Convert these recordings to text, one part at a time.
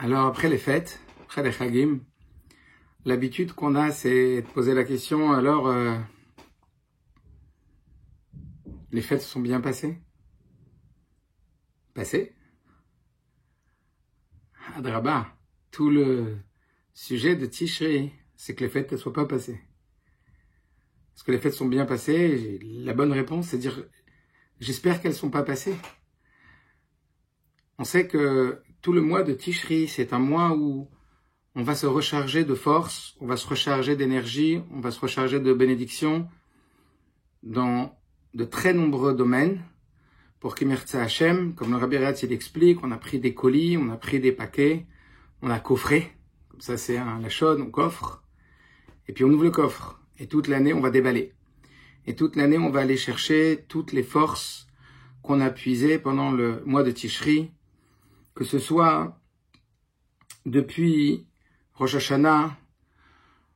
Alors après les fêtes, après les Chagim, l'habitude qu'on a, c'est de poser la question, alors, les fêtes se sont bien passées? Passées? Adraba, tout le sujet de Tishri, c'est que les fêtes ne soient pas passées. Est-ce que les fêtes sont bien passées? La bonne réponse, c'est de dire, j'espère qu'elles ne sont pas passées. On sait que tout le mois de Tishri, c'est un mois où on va se recharger de force, on va se recharger d'énergie, on va se recharger de bénédictions dans de très nombreux domaines. Pour Kimirtza Hashem, comme le Rabbi Ratz il explique, on a pris des colis, on a pris des paquets, on a coffré, comme ça c'est la chaude, on coffre, et puis on ouvre le coffre, et toute l'année on va déballer. Et toute l'année on va aller chercher toutes les forces qu'on a puisées pendant le mois de Tishri, que ce soit depuis Rosh Hashanah,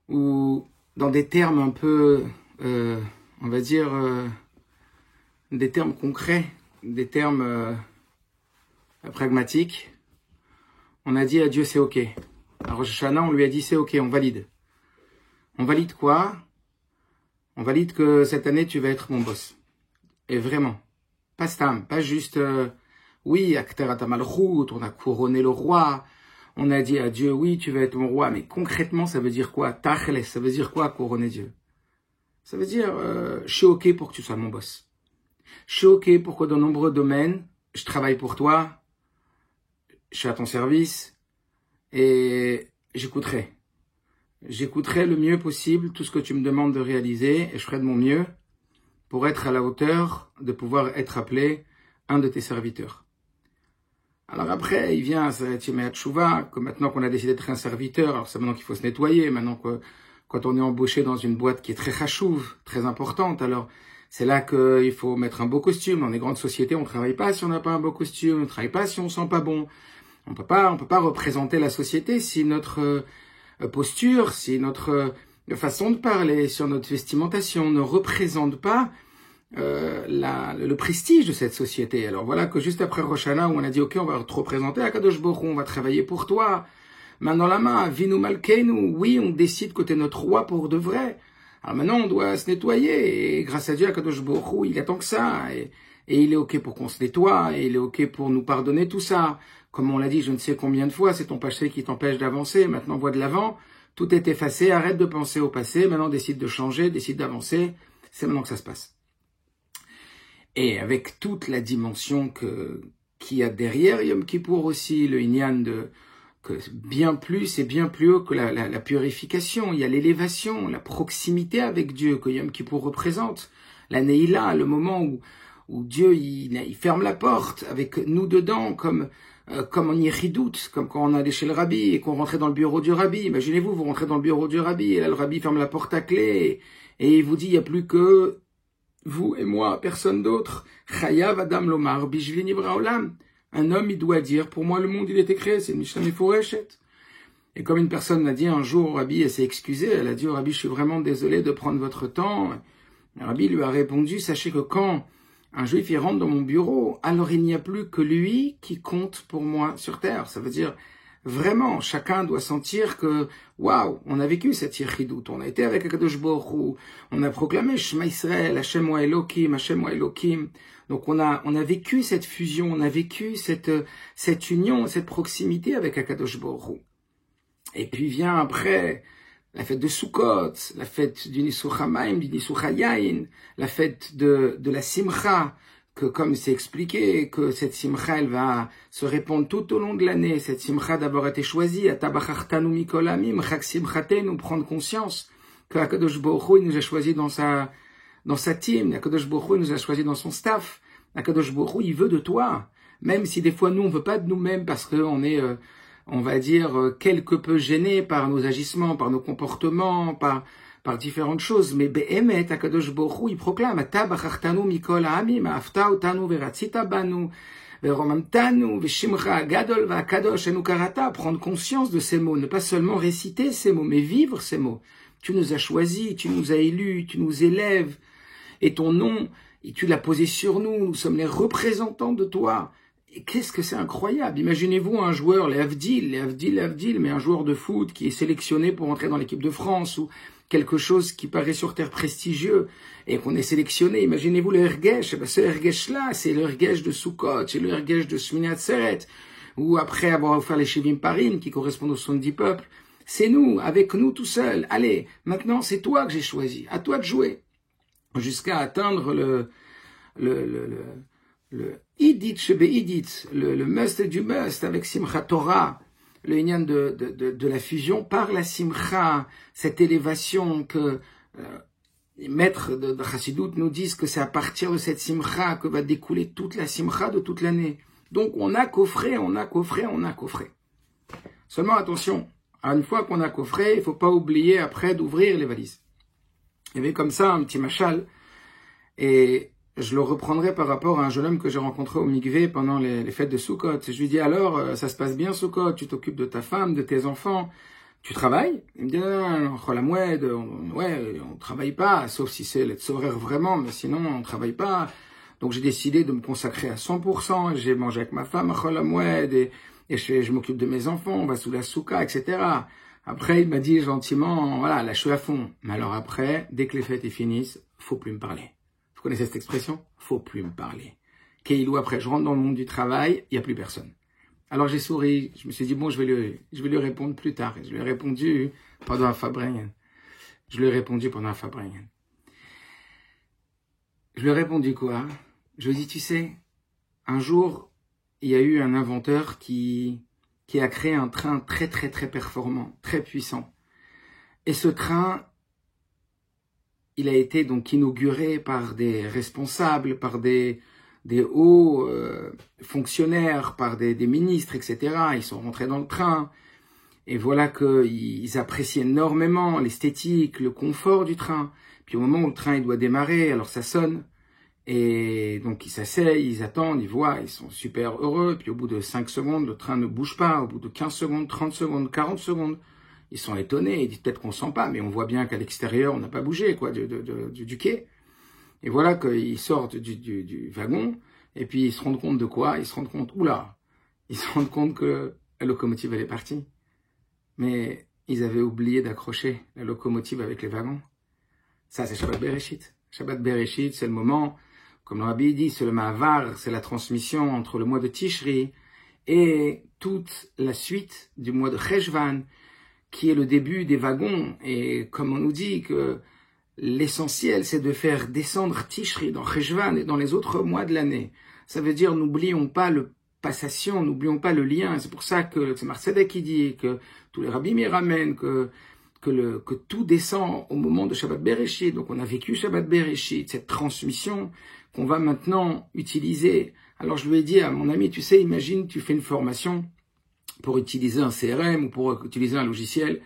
ou dans des termes un peu, on va dire, des termes concrets, des termes pragmatiques. On a dit à Dieu c'est ok. À Rosh Hashanah, on lui a dit c'est ok, on valide. On valide quoi? On valide que cette année tu vas être mon boss. Et vraiment, pas stam, pas juste oui, Akterat Malchut, on a couronné le roi. On a dit à Dieu oui, tu vas être mon roi, mais concrètement ça veut dire quoi? Tachles, ça veut dire quoi couronner Dieu? Ça veut dire je suis ok pour que tu sois mon boss. Je suis ok pour que dans de nombreux domaines, je travaille pour toi, je suis à ton service et j'écouterai. J'écouterai le mieux possible tout ce que tu me demandes de réaliser et je ferai de mon mieux pour être à la hauteur de pouvoir être appelé un de tes serviteurs. Alors après, il vient Timea Tchouva, que maintenant qu'on a décidé d'être un serviteur, alors c'est maintenant qu'il faut se nettoyer, maintenant que quand on est embauché dans une boîte qui est très chachouve, très importante, alors c'est là qu'il faut mettre un beau costume. Dans les grandes sociétés, on ne travaille pas si on n'a pas un beau costume, on ne travaille pas si on ne sent pas bon. On peut pas représenter la société si notre posture, si notre façon de parler, sur notre vestimentation ne représente pas le prestige de cette société. Alors voilà que juste après Rosh Hashanah, où on a dit ok, on va te représenter à Kadosh Baruch Hu, on va travailler pour toi, main dans la main, Vinu Malkeinu, oui, on décide que tu es notre roi pour de vrai. Alors maintenant, on doit se nettoyer, et grâce à Dieu, Kadosh Baruch Hu, il attend que ça, et il est ok pour qu'on se nettoie, et il est ok pour nous pardonner tout ça. Comme on l'a dit je ne sais combien de fois, c'est ton passé qui t'empêche d'avancer, maintenant vois de l'avant, tout est effacé, arrête de penser au passé, maintenant décide de changer, décide d'avancer, c'est maintenant que ça se passe. Et avec toute la dimension qu'il y a derrière Yom Kippour aussi, le Inyan que bien plus et bien plus haut que la purification, il y a l'élévation, la proximité avec Dieu que Yom Kippour représente, la Neila, le moment où Dieu il ferme la porte avec nous dedans comme en Yeridout, comme quand on allait chez le Rabbi et qu'on rentrait dans le bureau du Rabbi. Imaginez-vous, vous rentrez dans le bureau du Rabbi et là le Rabbi ferme la porte à clé et il vous dit il n'y a plus que vous et moi, personne d'autre. Chayav Adam Lomar Bishvili Nivra Olam. Un homme, il doit dire, pour moi, le monde, il était créé, c'est une Mishnah Meforeshet. Et comme une personne m'a dit un jour au Rabbi, elle s'est excusée, elle a dit au Rabbi, je suis vraiment désolé de prendre votre temps. Le Rabbi lui a répondu, sachez que quand un juif, il rentre dans mon bureau, alors il n'y a plus que lui qui compte pour moi sur terre. Ça veut dire, vraiment, chacun doit sentir que, waouh, on a vécu cette Yechidout, on a été avec Akadosh Baruch Hu, on a proclamé Shema Israël, Hashem wa Elokim, Hashem wa Elokim. Donc on a vécu cette fusion, on a vécu cette union, cette proximité avec Akadosh Baruch Hu. Et puis vient après la fête de Sukkot, la fête du Nisuch HaMaim, du Nisuch HaYain, la fête de la Simcha, que comme c'est expliqué, que cette Simcha, elle va se répandre tout au long de l'année. Cette Simcha d'abord a été choisie, Atabachartanu Mikol Amim, Chag Simchatenu, prendre conscience que Akadosh Baruch Hu, il nous a choisi dans sa team, Akadosh Baruch Hu, il nous a choisi dans son staff. Akadosh Baruch Hu, il veut de toi. Même si des fois nous, on veut pas de nous-mêmes parce qu'on est, on va dire, quelque peu gênés par nos agissements, par nos comportements, par différentes choses. Mais Be'emet, Akadosh Baruch Hu, il proclame, Ata bachartanu mikol ha'amim, ha'afta otanu veratzita banu, veromamtanu, veshimcha gadol va'akadosh enu karata. Prendre conscience de ces mots, ne pas seulement réciter ces mots, mais vivre ces mots. Tu nous as choisis, tu nous as élus, tu nous élèves, et ton nom, et tu l'as posé sur nous, nous sommes les représentants de toi. Et qu'est-ce que c'est incroyable. Imaginez-vous un joueur, les Avdil, mais un joueur de foot qui est sélectionné pour entrer dans l'équipe de France ou quelque chose qui paraît sur terre prestigieux et qu'on est sélectionné. Imaginez-vous le Hergesh. Eh ben, ce Hergesh-là, c'est le Hergesh de Sukkot, c'est le Hergesh de Shmini Atzeret, ou après avoir offert les Shivim Parim qui correspondent aux 70 peuples. C'est nous, avec nous tout seuls. Allez, maintenant c'est toi que j'ai choisi. À toi de jouer. Jusqu'à atteindre le Idit Shebe Idit, le must du must avec Simchat Torah, le inyan de la fusion par la Simcha, cette élévation que les maîtres de Chassidut nous disent que c'est à partir de cette Simcha que va découler toute la Simcha de toute l'année. Donc on a coffré. Seulement attention, une fois qu'on a coffré, il ne faut pas oublier après d'ouvrir les valises. Il y avait comme ça un petit machal, et je le reprendrai par rapport à un jeune homme que j'ai rencontré au Mikvé pendant les fêtes de Sukkot. Je lui dis alors, ça se passe bien Sukkot, tu t'occupes de ta femme, de tes enfants, tu travailles? Il me dit non, on travaille pas, sauf si c'est les horaires vraiment, mais sinon on travaille pas. Donc j'ai décidé de me consacrer à 100%, j'ai mangé avec ma femme à et je m'occupe de mes enfants, on va sous la souka, etc. Après il m'a dit gentiment, voilà, là je suis à fond. Mais alors après, dès que les fêtes finissent, faut plus me parler. Vous connaissez cette expression? Faut plus me parler. Keilou, après, je rentre dans le monde du travail, il n'y a plus personne. Alors j'ai souri, je me suis dit, bon, je vais lui répondre plus tard. Et je lui ai répondu pendant un Fabringen. Je lui ai répondu quoi? Je lui ai dit, tu sais, un jour, il y a eu un inventeur qui a créé un train très, très, très performant, très puissant. Et ce train, il a été donc inauguré par des responsables, par des hauts fonctionnaires, par des ministres, etc. Ils sont rentrés dans le train. Et voilà qu'ils apprécient énormément l'esthétique, le confort du train. Puis au moment où le train il doit démarrer, alors ça sonne. Et donc ils s'asseyent, ils attendent, ils voient, ils sont super heureux. Puis au bout de 5 secondes, le train ne bouge pas. Au bout de 15 secondes, 30 secondes, 40 secondes, ils sont étonnés. Ils disent peut-être qu'on sent pas, mais on voit bien qu'à l'extérieur, on n'a pas bougé quoi du quai. Et voilà qu'ils sortent du wagon. Et puis ils se rendent compte de quoi? Ils se rendent compte, ils se rendent compte que la locomotive elle est partie. Mais ils avaient oublié d'accrocher la locomotive avec les wagons. Ça, c'est Shabbat Bereshit. Shabbat Bereshit, c'est le moment, comme le Rabbi dit, c'est le Ma'avar, c'est la transmission entre le mois de Tishri et toute la suite du mois de Cheshvan, qui est le début des wagons. Et comme on nous dit que l'essentiel, c'est de faire descendre Tishri dans Cheshvan et dans les autres mois de l'année. Ça veut dire, n'oublions pas le passation, n'oublions pas le lien. C'est pour ça que c'est Marcedek qui dit, que tous les rabbis m'y ramènent, que tout descend au moment de Shabbat Bereshit. Donc on a vécu Shabbat Bereshit, cette transmission qu'on va maintenant utiliser. Alors je lui ai dit à mon ami, tu sais, imagine, tu fais une formation pour utiliser un CRM ou pour utiliser un logiciel,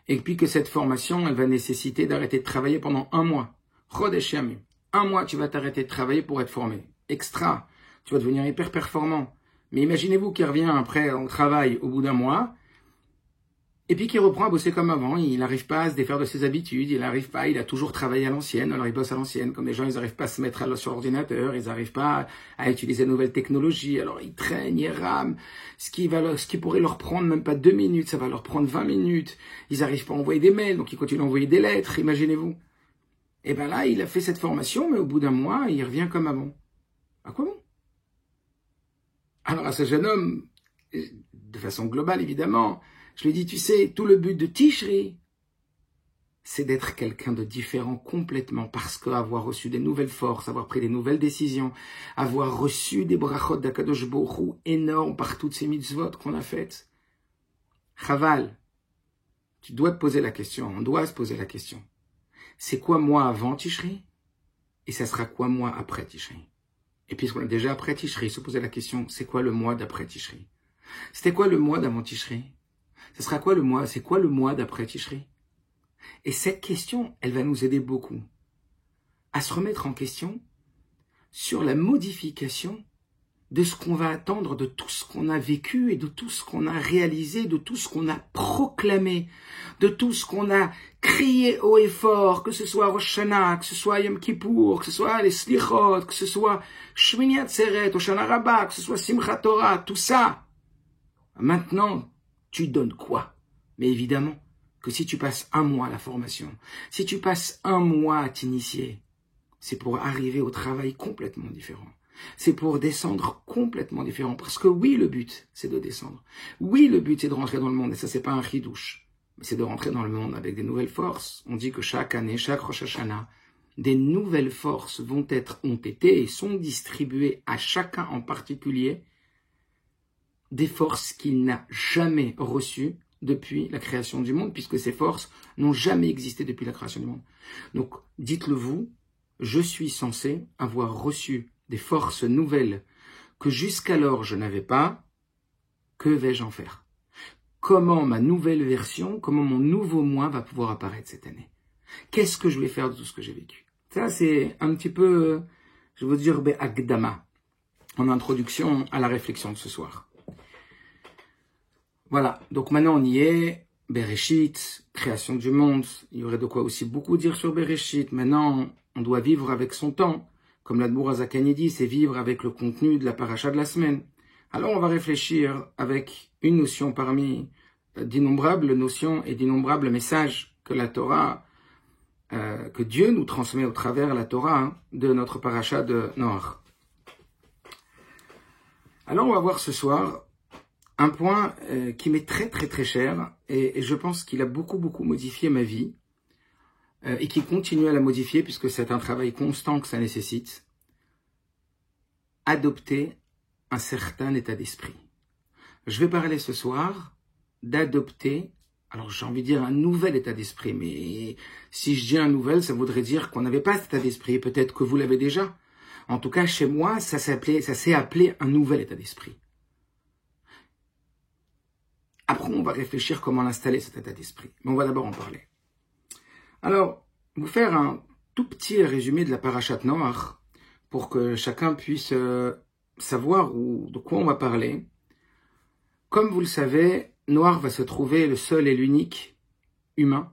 et puis que cette formation, elle va nécessiter d'arrêter de travailler pendant 1 mois. Chodesh Yamim. 1 mois, tu vas t'arrêter de travailler pour être formé. Extra. Tu vas devenir hyper performant. Mais imaginez-vous qu'il revient après au travail au bout d'1 mois, et puis qu'il reprend à bosser comme avant. Il n'arrive pas à se défaire de ses habitudes, il a toujours travaillé à l'ancienne, alors il bosse à l'ancienne. Comme les gens, ils n'arrivent pas à se mettre sur l'ordinateur, ils n'arrivent pas à utiliser de nouvelles technologies, alors ils traînent, ils rament. Ce qui pourrait leur prendre même pas 2 minutes, ça va leur prendre 20 minutes. Ils n'arrivent pas à envoyer des mails, donc ils continuent à envoyer des lettres, imaginez-vous. Et ben là, il a fait cette formation, mais au bout d'1 mois, il revient comme avant. À quoi bon? Alors à ce jeune homme, de façon globale évidemment, je lui dis, tu sais, tout le but de Tishri, c'est d'être quelqu'un de différent complètement, parce qu'avoir reçu des nouvelles forces, avoir pris des nouvelles décisions, avoir reçu des brachot d'Akadosh Baruch Hu énormes par toutes ces mitzvot qu'on a faites. Chaval, tu dois te poser la question, on doit se poser la question. C'est quoi moi avant Tishri? Et ça sera quoi moi après Tishri? Et puisqu'on est déjà après Tishri, se poser la question, c'est quoi le mois d'après Tishri? C'était quoi le mois d'avant Tishri? Ce sera quoi le mois? C'est quoi le mois d'après Tishri? Et cette question, elle va nous aider beaucoup à se remettre en question sur la modification de ce qu'on va attendre, de tout ce qu'on a vécu et de tout ce qu'on a réalisé, de tout ce qu'on a proclamé, de tout ce qu'on a crié haut et fort, que ce soit Rosh Hashanah, que ce soit Yom Kippour, que ce soit les Slichot, que ce soit Shmini Atzeret, Hoshana Rabbah, que ce soit Simchat Torah, tout ça. Maintenant, tu donnes quoi? Mais évidemment que si tu passes un mois à la formation, si tu passes un mois à t'initier, c'est pour arriver au travail complètement différent. C'est pour descendre complètement différent. Parce que oui, le but, c'est de descendre. Oui, le but, c'est de rentrer dans le monde. Et ça, c'est pas un chidouche. Mais c'est de rentrer dans le monde avec des nouvelles forces. On dit que chaque année, chaque Rosh Hashanah, des nouvelles forces ont été et sont distribuées à chacun en particulier des forces qu'il n'a jamais reçues depuis la création du monde, puisque ces forces n'ont jamais existé depuis la création du monde. Donc, dites-le vous, je suis censé avoir reçu des forces nouvelles que jusqu'alors je n'avais pas. Que vais-je en faire? Comment ma nouvelle version, comment mon nouveau moi va pouvoir apparaître cette année? Qu'est-ce que je vais faire de tout ce que j'ai vécu? Ça, c'est un petit peu, je veux dire, Agdama, en introduction à la réflexion de ce soir. Voilà, donc maintenant on y est, Bereshit, création du monde, il y aurait de quoi aussi beaucoup dire sur Bereshit. Maintenant, on doit vivre avec son temps, comme l'Admour HaZakani dit, c'est vivre avec le contenu de la paracha de la semaine. Alors on va réfléchir avec une notion parmi d'innombrables notions et d'innombrables messages que la Torah, que Dieu nous transmet au travers la Torah de notre paracha de Noach. Alors on va voir ce soir un point qui m'est très très très cher et je pense qu'il a beaucoup modifié ma vie et qui continue à la modifier puisque c'est un travail constant que ça nécessite. Adopter un certain état d'esprit. Je vais parler ce soir d'adopter, alors j'ai envie de dire un nouvel état d'esprit, mais si je dis un nouvel, ça voudrait dire qu'on n'avait pas cet état d'esprit, peut-être que vous l'avez déjà. En tout cas, chez moi, ça s'est appelé un nouvel état d'esprit. Après, on va réfléchir comment l'installer, cet état d'esprit. Mais on va d'abord en parler. Alors, vous faire un tout petit résumé de la parashat Noach pour que chacun puisse savoir de quoi on va parler. Comme vous le savez, Noach va se trouver le seul et l'unique humain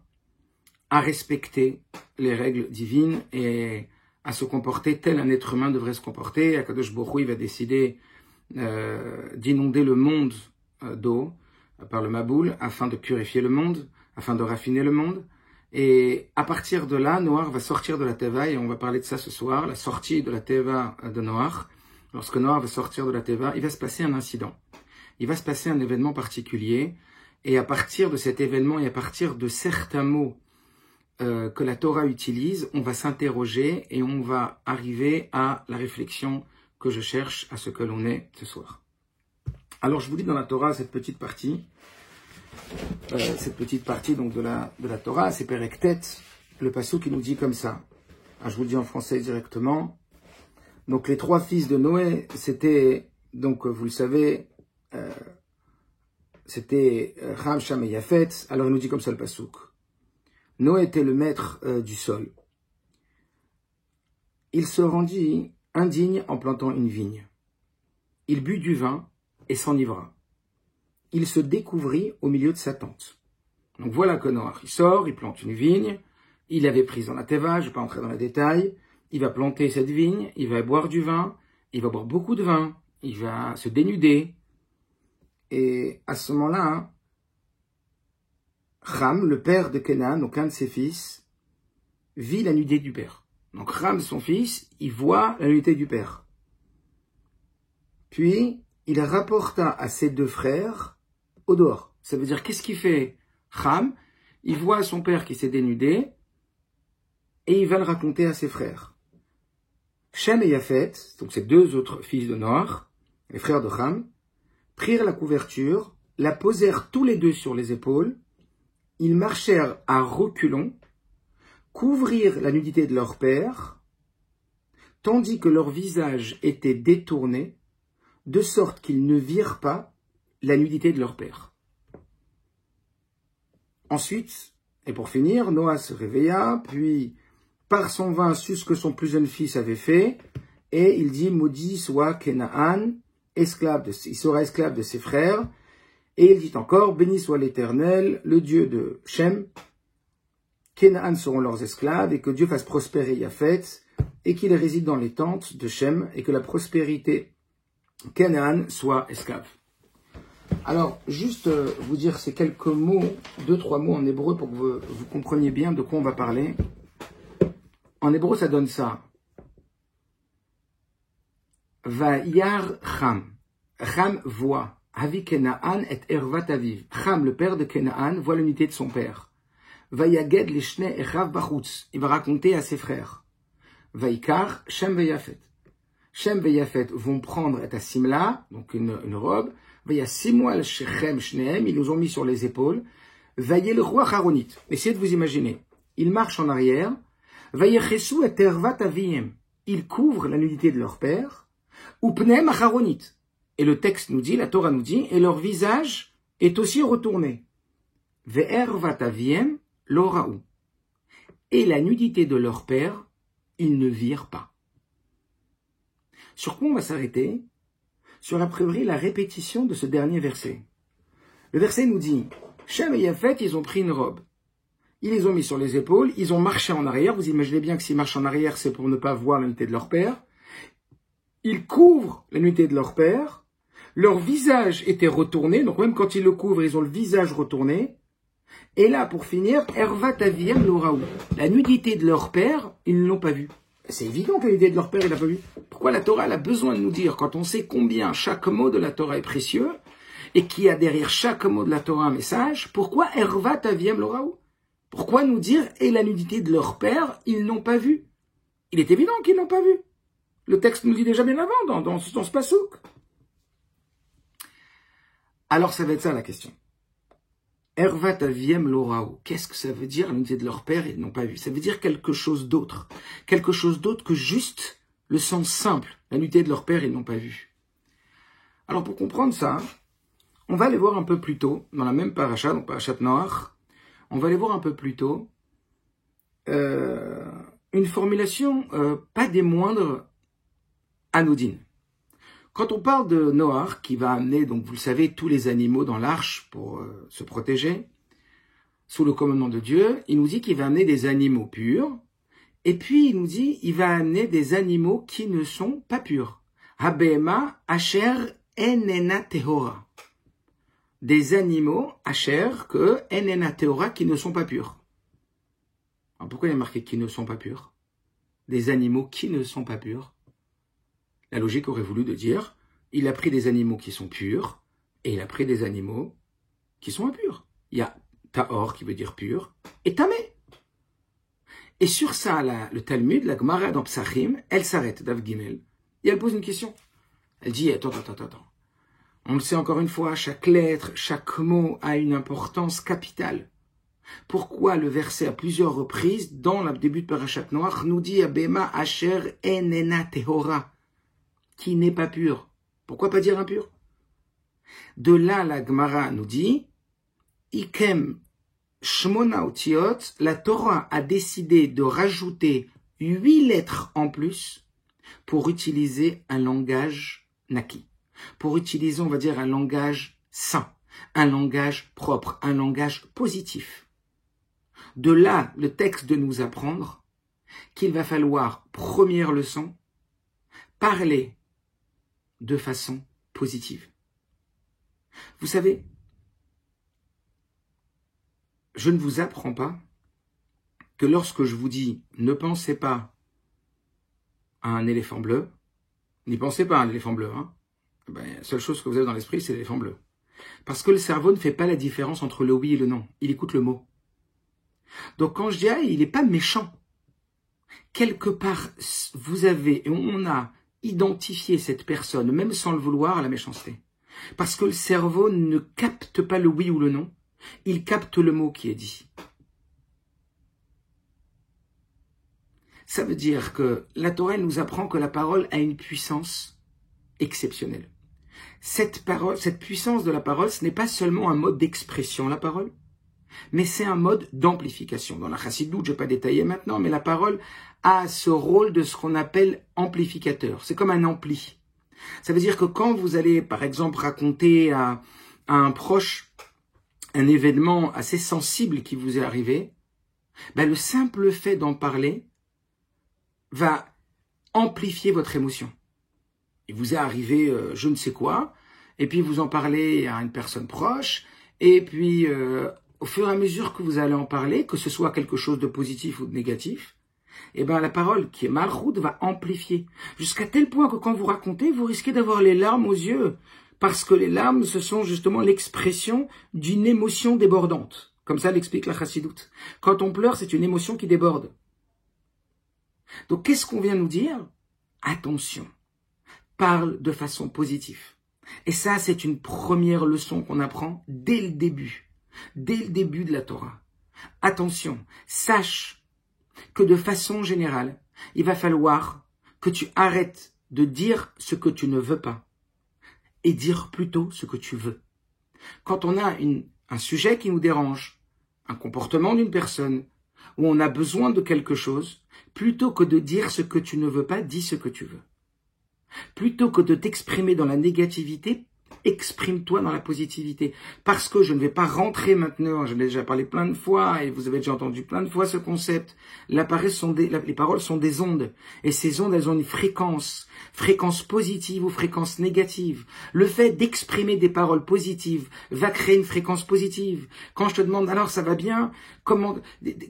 à respecter les règles divines et à se comporter tel un être humain devrait se comporter. Akadosh Baruch Hu, il va décider d'inonder le monde d'eau par le Maboul, afin de purifier le monde, afin de raffiner le monde. Et à partir de là, Noach va sortir de la Teva, et on va parler de ça ce soir, la sortie de la Teva de Noach. Lorsque Noach va sortir de la Teva, il va se passer un incident. Il va se passer un événement particulier, et à partir de cet événement et à partir de certains mots que la Torah utilise, on va s'interroger et on va arriver à la réflexion que je cherche à ce que l'on est ce soir. Alors je vous lis dans la Torah cette petite partie donc de la Torah, c'est Perek Tet, le passouk qui nous dit comme ça. Alors, je vous le dis en français directement. Donc les trois fils de Noé, c'était, donc vous le savez, c'était Ham, Sham et Yafet. Alors il nous dit comme ça le passouk. Noé était le maître du sol. Il se rendit indigne en plantant une vigne. Il but du vin et s'enivra. Il se découvrit au milieu de sa tente. Donc voilà que Noach, il sort, il plante une vigne, il avait pris dans la Teva, je ne vais pas entrer dans les détails, il va planter cette vigne, il va boire du vin, il va boire beaucoup de vin, il va se dénuder. Et à ce moment-là, Ham, le père de Kenan, donc un de ses fils, vit la nudité du père. Donc Ham, son fils, il voit la nudité du père. Puis, il rapporta à ses deux frères au dehors. Ça veut dire, qu'est-ce qu'il fait Ham? Il voit son père qui s'est dénudé et il va le raconter à ses frères. Shem et Yafet, donc ces deux autres fils de Noach, les frères de Ham, prirent la couverture, la posèrent tous les deux sur les épaules, ils marchèrent à reculons, couvrirent la nudité de leur père, tandis que leur visage était détourné, de sorte qu'ils ne virent pas la nudité de leur père. Ensuite, et pour finir, Noach se réveilla, puis par son vin sut ce que son plus jeune fils avait fait, et il dit, maudit soit Kenaan, il sera esclave de ses frères. Et il dit encore, béni soit l'Éternel, le Dieu de Shem, Canaan seront leurs esclaves, et que Dieu fasse prospérer Japhet, et qu'il réside dans les tentes de Shem, et que la prospérité Canaan soit esclave. Alors, juste vous dire ces quelques mots, 2-3 mots en hébreu pour que vous compreniez bien de quoi on va parler. En hébreu, ça donne ça. Vayar Cham. Cham voit. Avi Kenaan et Ervat Aviv. Cham, le père de Kenaan, voit l'unité de son père. Vayaged lishne echav bachutz. Il va raconter à ses frères. Vaikar, Shem veyafet. Shem veyafet vont prendre et Simla, donc une robe. Vayasimu al shechem shnehem. Ils nous ont mis sur les épaules. Vayel roi Haronit. Essayez de vous imaginer. Ils marchent en arrière. Vayechesu et Ervat Avim. Ils couvrent la nudité de leur père. Upnehem Haronit. Et le texte nous dit, la Torah nous dit, et leur visage est aussi retourné. Ve'ervat aviem l'oraou. Et la nudité de leur père, ils ne virent pas. Sur quoi on va s'arrêter? Sur a priori la répétition de ce dernier verset. Le verset nous dit, Shem et Japhet, ils ont pris une robe. Ils les ont mis sur les épaules, ils ont marché en arrière. Vous imaginez bien que s'ils marchent en arrière, c'est pour ne pas voir la nudité de leur père. Ils couvrent la nudité de leur père. Leur visage était retourné, donc même quand ils le couvrent, ils ont le visage retourné. Et là, pour finir, Ervat Aviem l'oraou. La nudité de leur père, ils ne l'ont pas vue. C'est évident que la nudité de leur père, il l'a pas vue. Pourquoi la Torah elle a besoin de nous dire, quand on sait combien chaque mot de la Torah est précieux, et qu'il y a derrière chaque mot de la Torah un message, pourquoi Ervat Aviem l'oraou? Pourquoi nous dire, et la nudité de leur père, ils n'ont pas vue? Il est évident qu'ils n'ont pas vue. Le texte nous dit déjà bien avant, dans ce pasouk. Alors ça va être ça la question. Ervat aviem l'oraou. Qu'est-ce que ça veut dire, la nudité de leur père, ils n'ont pas vu? Ça veut dire quelque chose d'autre. Quelque chose d'autre que juste le sens simple. La nudité de leur père, ils n'ont pas vu. Alors pour comprendre ça, on va aller voir un peu plus tôt, dans la même paracha, donc parachat Noach, on va aller voir un peu plus tôt une formulation pas des moindres anodines. Quand on parle de Noach, qui va amener, donc vous le savez, tous les animaux dans l'arche pour se protéger, sous le commandement de Dieu, il nous dit qu'il va amener des animaux purs, et puis il nous dit qu'il va amener des animaux qui ne sont pas purs. Habema asher enena tehora. Des animaux asher que enena tehora qui ne sont pas purs. Alors pourquoi il y a marqué qui ne sont pas purs? Des animaux qui ne sont pas purs. La logique aurait voulu de dire, il a pris des animaux qui sont purs, et il a pris des animaux qui sont impurs. Il y a Tahor qui veut dire pur, et Tamé. Et sur ça, le Talmud, la Gemara dans Psachim, elle s'arrête, Dav Gimel, et elle pose une question. Elle dit, attends. On le sait encore une fois, chaque lettre, chaque mot a une importance capitale. Pourquoi le verset à plusieurs reprises, dans le début de Parashat Noach, nous dit, Abema asher enena tehora, qui n'est pas pur. Pourquoi pas dire impur? De là, la Gemara nous dit, Ikem Shmona Otiot, la Torah a décidé de rajouter 8 lettres en plus pour utiliser un langage naki. Pour utiliser, on va dire, un langage sain, un langage propre, un langage positif. De là, le texte de nous apprendre qu'il va falloir, première leçon, parler de façon positive. Vous savez, je ne vous apprends pas que lorsque je vous dis ne pensez pas à un éléphant bleu, n'y pensez pas à un éléphant bleu, hein. La seule chose que vous avez dans l'esprit, c'est l'éléphant bleu. Parce que le cerveau ne fait pas la différence entre le oui et le non. Il écoute le mot. Donc quand je dis il n'est pas méchant. Quelque part, on a identifié cette personne, même sans le vouloir, à la méchanceté. Parce que le cerveau ne capte pas le oui ou le non, il capte le mot qui est dit. Ça veut dire que la Torah nous apprend que la parole a une puissance exceptionnelle. Cette puissance de la parole, ce n'est pas seulement un mode d'expression, la parole, mais c'est un mode d'amplification. Dans la chassidoute, je ne vais pas détailler maintenant, mais la parole a ce rôle de ce qu'on appelle amplificateur. C'est comme un ampli. Ça veut dire que quand vous allez, par exemple, raconter à un proche un événement assez sensible qui vous est arrivé, ben le simple fait d'en parler va amplifier votre émotion. Il vous est arrivé je ne sais quoi, et puis vous en parlez à une personne proche, et puis au fur et à mesure que vous allez en parler, que ce soit quelque chose de positif ou de négatif, et ben la parole qui est malchoute va amplifier, jusqu'à tel point que quand vous racontez, vous risquez d'avoir les larmes aux yeux, parce que les larmes, ce sont justement l'expression d'une émotion débordante. Comme ça l'explique la chassidoute. Quand on pleure, c'est une émotion qui déborde. Donc qu'est-ce qu'on vient nous dire? Attention, parle de façon positive. Et ça, c'est une première leçon qu'on apprend dès le début de la Torah. Attention, sache que de façon générale, il va falloir que tu arrêtes de dire ce que tu ne veux pas et dire plutôt ce que tu veux. Quand on a un sujet qui nous dérange, un comportement d'une personne, où on a besoin de quelque chose, plutôt que de dire ce que tu ne veux pas, dis ce que tu veux. Plutôt que de t'exprimer dans la négativité, exprime-toi dans la positivité. Parce que je ne vais pas rentrer maintenant, j'en ai déjà parlé plein de fois, et vous avez déjà entendu plein de fois ce concept. Les paroles sont des ondes. Et ces ondes, elles ont une fréquence positive ou fréquence négative. Le fait d'exprimer des paroles positives va créer une fréquence positive. Quand je te demande, alors ça va bien, comment,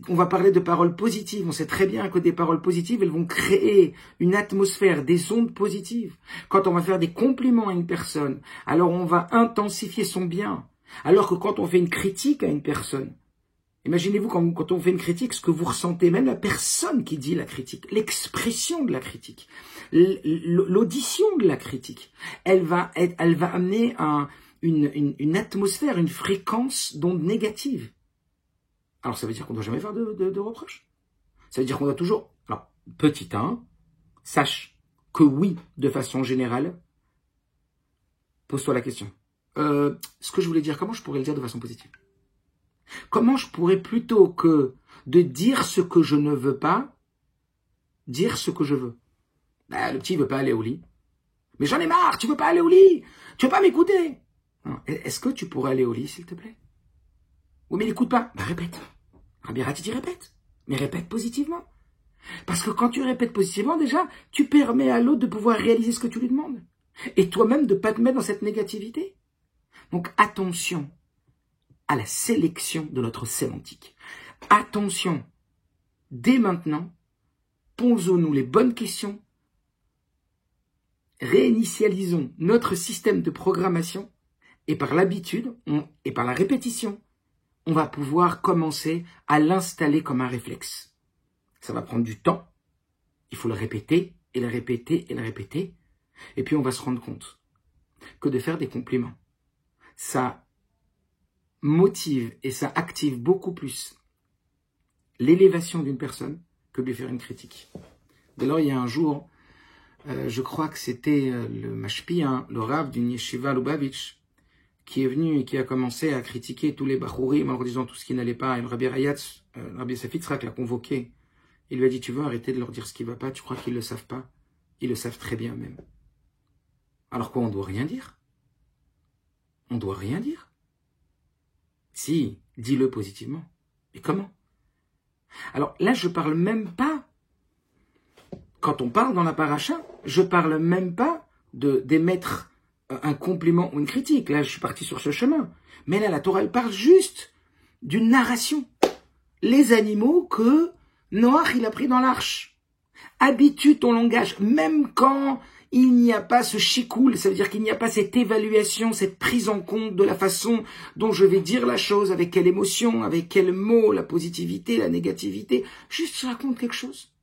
on va parler de paroles positives. On sait très bien que des paroles positives, elles vont créer une atmosphère, des ondes positives. Quand on va faire des compliments à une personne, alors on va intensifier son bien. Alors que quand on fait une critique à une personne, imaginez-vous quand on fait une critique, ce que vous ressentez, même la personne qui dit la critique, l'expression de la critique, l'audition de la critique, elle va amener une atmosphère, une fréquence d'onde négative. Alors ça veut dire qu'on ne doit jamais faire de reproches. Ça veut dire qu'on doit toujours, alors petit 1, sache que oui, de façon générale, pose-toi la question. Ce que je voulais dire, comment je pourrais le dire de façon positive? Comment je pourrais, plutôt que de dire ce que je ne veux pas, dire ce que je veux? Le petit, il veut pas aller au lit. Mais j'en ai marre, tu veux pas aller au lit? Tu veux pas m'écouter? Est-ce que tu pourrais aller au lit, s'il te plaît? Oui, mais il n'écoute pas. Répète. Rabbi Ratiti répète. Mais répète positivement. Parce que quand tu répètes positivement, déjà, tu permets à l'autre de pouvoir réaliser ce que tu lui demandes. Et toi-même de ne pas te mettre dans cette négativité. Donc attention à la sélection de notre sémantique. Attention, dès maintenant, posons-nous les bonnes questions, réinitialisons notre système de programmation et par l'habitude et par la répétition, on va pouvoir commencer à l'installer comme un réflexe. Ça va prendre du temps, il faut le répéter et le répéter et le répéter, et puis on va se rendre compte que de faire des compliments, ça motive et ça active beaucoup plus l'élévation d'une personne que de lui faire une critique. Dès lors, il y a un jour, je crois que c'était le mashpia, le rav d'une yeshiva Lubavitch, qui est venu et qui a commencé à critiquer tous les bachourim en leur disant tout ce qui n'allait pas. Et le Rabbi Rayatz, Rabbi Safitzrak l'a convoqué. Il lui a dit, tu veux arrêter de leur dire ce qui ne va pas? Tu crois qu'ils ne le savent pas? Ils le savent très bien même. Alors quoi, on ne doit rien dire? On ne doit rien dire? Si, dis-le positivement. Mais comment? Alors là, je parle même pas, quand on parle dans la paracha, je parle même pas d'émettre un compliment ou une critique. Là, je suis parti sur ce chemin. Mais là, la Torah, elle parle juste d'une narration. Les animaux que Noach, il a pris dans l'arche. Habitue ton langage, même quand il n'y a pas ce shikoul, ça veut dire qu'il n'y a pas cette évaluation, cette prise en compte de la façon dont je vais dire la chose, avec quelle émotion, avec quel mot, la positivité, la négativité. Juste je raconte quelque chose.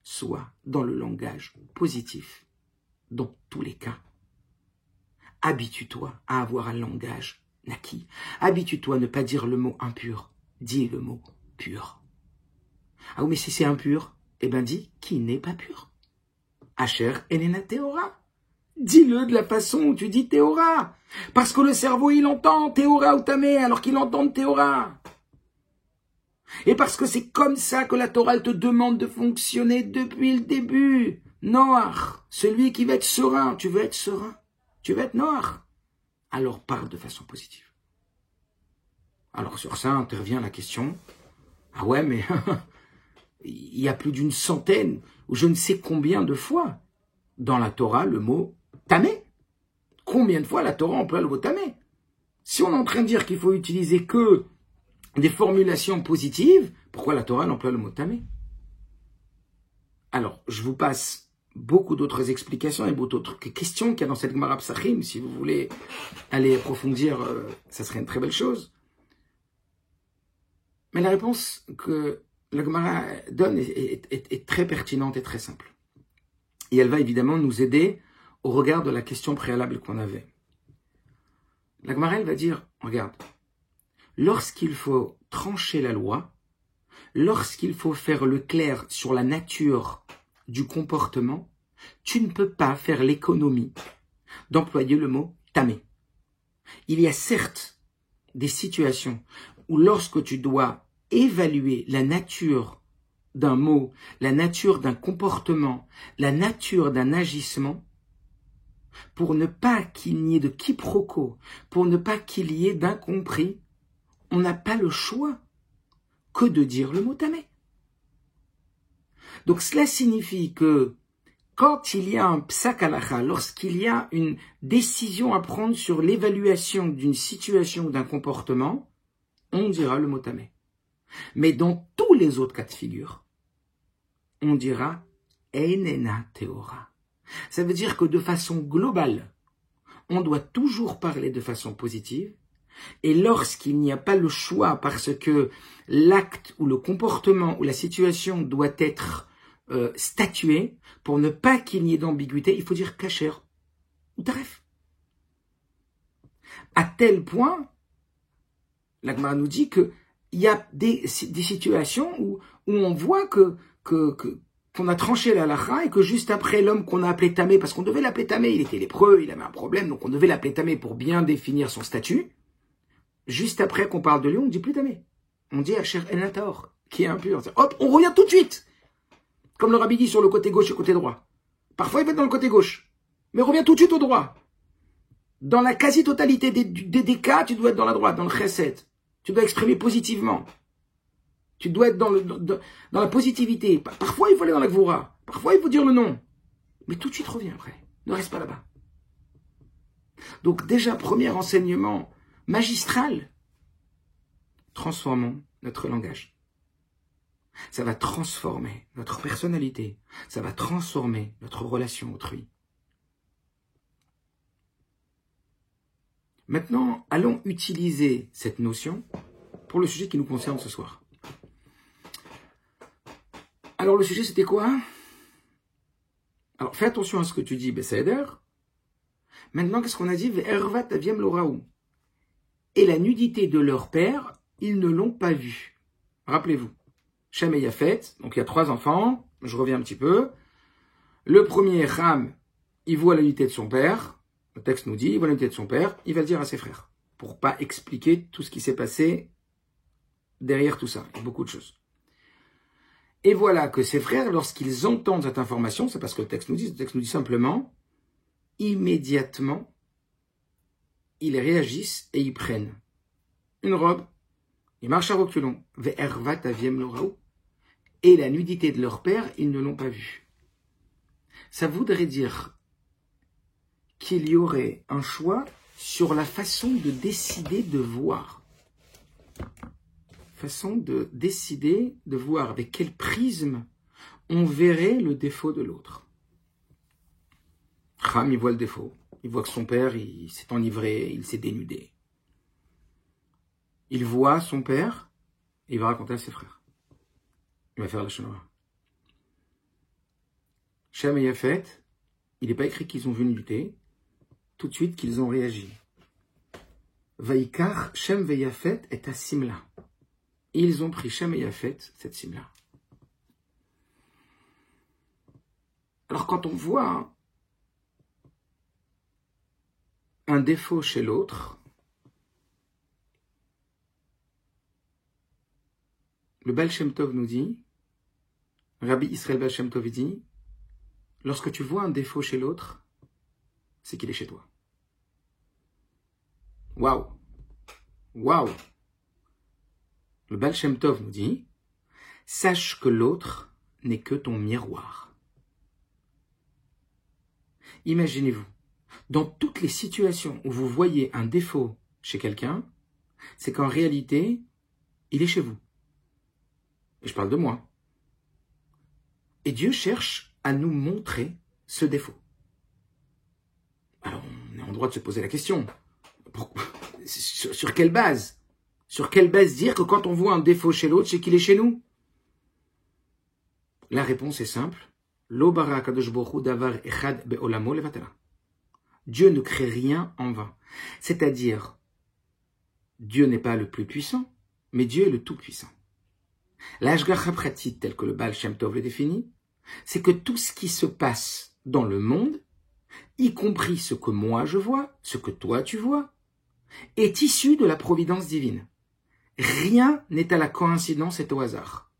Soit dans le langage positif, dans tous les cas. Habitue-toi à avoir un langage naki. Habitue-toi à ne pas dire le mot impur. Dis le mot pur. Ah oui, mais si c'est impur, eh bien dis qui n'est pas pur. Asher enena Théora. Dis-le de la façon où tu dis Théora. Parce que le cerveau, il entend Théora ou Tamé, alors qu'il entend Théora. Et parce que c'est comme ça que la Torah te demande de fonctionner depuis le début. Noach, celui qui va être serein, tu veux être serein, tu veux être Noach. Alors parle de façon positive. Alors sur ça intervient la question, ah ouais mais il y a plus d'une centaine ou je ne sais combien de fois dans la Torah le mot tamé. Combien de fois la Torah emploie le mot tamé? Si on est en train de dire qu'il faut utiliser que des formulations positives, pourquoi la Torah emploie le mot tamé? Alors, je vous passe beaucoup d'autres explications et beaucoup d'autres questions qu'il y a dans cette Gemara Psachim. Si vous voulez aller approfondir, ça serait une très belle chose. Mais la réponse que la Gemara donne est très pertinente et très simple. Et elle va évidemment nous aider au regard de la question préalable qu'on avait. La Gemara, elle va dire, regarde, lorsqu'il faut trancher la loi, lorsqu'il faut faire le clair sur la nature du comportement, tu ne peux pas faire l'économie d'employer le mot tamé. Il y a certes des situations où lorsque tu dois évaluer la nature d'un mot, la nature d'un comportement, la nature d'un agissement, pour ne pas qu'il n'y ait de quiproquo, pour ne pas qu'il y ait d'incompris, on n'a pas le choix que de dire le mot tamé. Donc cela signifie que quand il y a un psak halacha, lorsqu'il y a une décision à prendre sur l'évaluation d'une situation ou d'un comportement, on dira le mot tamé. Mais dans tous les autres cas de figure, on dira einena teora. Ça veut dire que de façon globale, on doit toujours parler de façon positive. Et lorsqu'il n'y a pas le choix parce que l'acte ou le comportement ou la situation doit être statué, pour ne pas qu'il n'y ait d'ambiguïté, il faut dire kasher ou taref. À tel point, la Gemara nous dit qu'il y a des situations où on voit qu'on a tranché la halakha et que juste après l'homme qu'on a appelé tamé, parce qu'on devait l'appeler tamé, il était lépreux, il avait un problème, donc on devait l'appeler tamé pour bien définir son statut. Juste après qu'on parle de lui, on ne dit plus tamé. On dit Asher Enator, qui est impur. Hop, on revient tout de suite. Comme le rabbi dit sur le côté gauche et le côté droit. Parfois, il va être dans le côté gauche. Mais on revient tout de suite au droit. Dans la quasi-totalité des cas, tu dois être dans la droite, dans le chesed. Tu dois exprimer positivement. Tu dois être dans la positivité. Parfois, il faut aller dans la gvura. Parfois, il faut dire le non. Mais tout de suite, reviens après. Ne reste pas là-bas. Donc déjà, premier enseignement magistral, transformons notre langage. Ça va transformer notre personnalité. Ça va transformer notre relation autrui. Maintenant, allons utiliser cette notion pour le sujet qui nous concerne ce soir. Alors, le sujet, c'était quoi? Alors, fais attention à ce que tu dis, Besséder. Maintenant, qu'est-ce qu'on a dit? Ve'ervat aviem loraou. Et la nudité de leur père, ils ne l'ont pas vue. Rappelez-vous. Shem et Yafet, donc il y a 3 enfants, je reviens un petit peu. Le premier, Ham, il voit la nudité de son père. Le texte nous dit, il voit la nudité de son père, il va le dire à ses frères. Pour pas expliquer tout ce qui s'est passé derrière tout ça. Il y a beaucoup de choses. Et voilà que ses frères, lorsqu'ils entendent cette information, c'est parce que le texte nous dit simplement, immédiatement, ils réagissent et ils prennent une robe, ils marchent à reculons, ve'ervat aviem loraou, et la nudité de leur père, ils ne l'ont pas vue. Ça voudrait dire qu'il y aurait un choix sur la façon de décider de voir. Façon de décider de voir avec quel prisme on verrait le défaut de l'autre. Ram, il voit le défaut. Il voit que son père, il s'est enivré, il s'est dénudé. Il voit son père, et il va raconter à ses frères. Il va faire la Shonara. Shem et Yafet, il n'est pas écrit qu'ils ont vu nudité, tout de suite qu'ils ont réagi. Vaikar, Shem et Yafet est à Simla. Et ils ont pris Shem et Yafet, cette Simla. Alors quand on voit un défaut chez l'autre, le Baal Shem Tov nous dit, Rabbi Israël Baal Shem Tov dit, lorsque tu vois un défaut chez l'autre, c'est qu'il est chez toi. Waouh! Waouh! Le Baal Shem Tov nous dit, sache que l'autre n'est que ton miroir. Imaginez-vous, dans toutes les situations où vous voyez un défaut chez quelqu'un, c'est qu'en réalité, il est chez vous. Et je parle de moi. Et Dieu cherche à nous montrer ce défaut. Alors, on est en droit de se poser la question. Sur quelle base? Sur quelle base dire que quand on voit un défaut chez l'autre, c'est qu'il est chez nous? La réponse est simple. Dieu ne crée rien en vain. C'est-à-dire, Dieu n'est pas le plus puissant, mais Dieu est le tout-puissant. L'Ashgacha pratique, tel que le Baal Shem Tov le définit, c'est que tout ce qui se passe dans le monde, y compris ce que moi je vois, ce que toi tu vois, est issu de la providence divine. Rien n'est à la coïncidence et au hasard.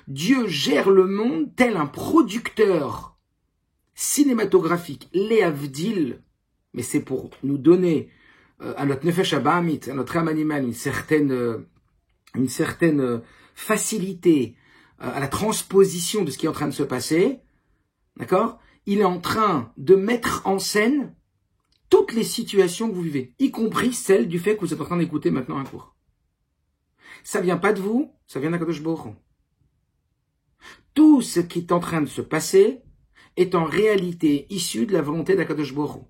Dieu gère le monde tel un producteur cinématographique, léavdil, mais c'est pour nous donner à notre nefesh habahamit, à notre âme animale, une certaine facilité à la transposition de ce qui est en train de se passer, d'accord? Il est en train de mettre en scène toutes les situations que vous vivez, y compris celle du fait que vous êtes en train d'écouter maintenant un cours. Ça vient pas de vous, ça vient d'Akadosh Baruch Hu. Tout ce qui est en train de se passer est en réalité issu de la volonté d'Akadosh Baruch Hu.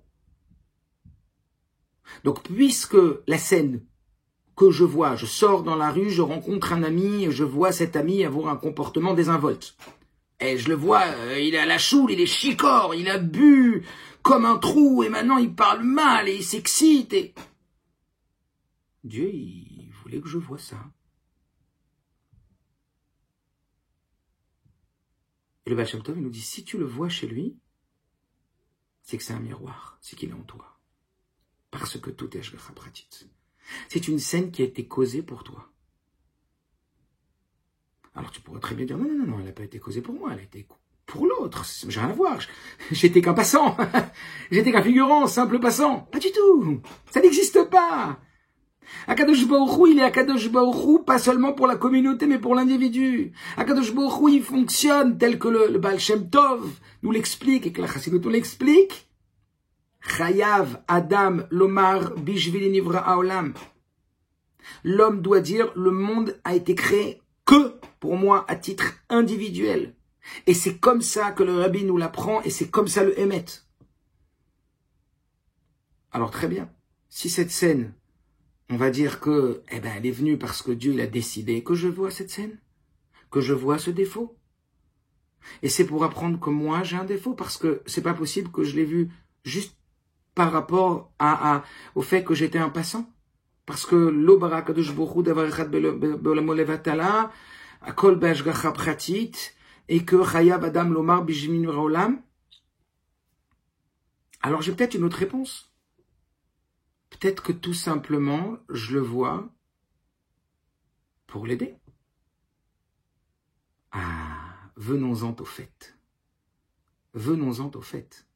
Donc, puisque la scène que je vois, je sors dans la rue, je rencontre un ami, je vois cet ami avoir un comportement désinvolte. Et je le vois, il est à la choule, il est chicore, il a bu comme un trou, et maintenant il parle mal, et il s'excite, et... Dieu, il voulait que je voie ça. Et le Baal Shem Tov, il nous dit, si tu le vois chez lui, c'est que c'est un miroir, c'est qu'il est en toi. Parce que tout est Ashgacha pratit. C'est une scène qui a été causée pour toi. Alors tu pourrais très bien dire, non, elle n'a pas été causée pour moi, elle a été pour l'autre, j'ai rien à voir, j'étais qu'un passant, j'étais qu'un figurant, simple passant. Pas du tout, ça n'existe pas. Akadosh Baruch Hu, il est Akadosh Baruch Hu, pas seulement pour la communauté, mais pour l'individu. Akadosh Baruch Hu, il fonctionne tel que le Baal Shem Tov nous l'explique et que la Chassidut nous l'explique. Chayav Adam Lomar Bishvili Nivra Haolam. L'homme doit dire, le monde a été créé que pour moi à titre individuel. Et c'est comme ça que le Rabbi nous l'apprend et c'est comme ça le émet. Alors très bien, si cette scène, on va dire que, elle est venue parce que Dieu il a décidé que je vois cette scène, que je vois ce défaut. Et c'est pour apprendre que moi j'ai un défaut parce que c'est pas possible que je l'ai vu juste par rapport au fait que j'étais un passant. Parce que lo bara kadosh baruch hu davar echad be'olamo levatala, akol be'ashgacha pratit, et que chayav adam lomar bishvili nivra haolam. Alors j'ai peut-être une autre réponse. Peut-être que tout simplement, je le vois pour l'aider. Ah, venons-en au fait. Venons-en au fait.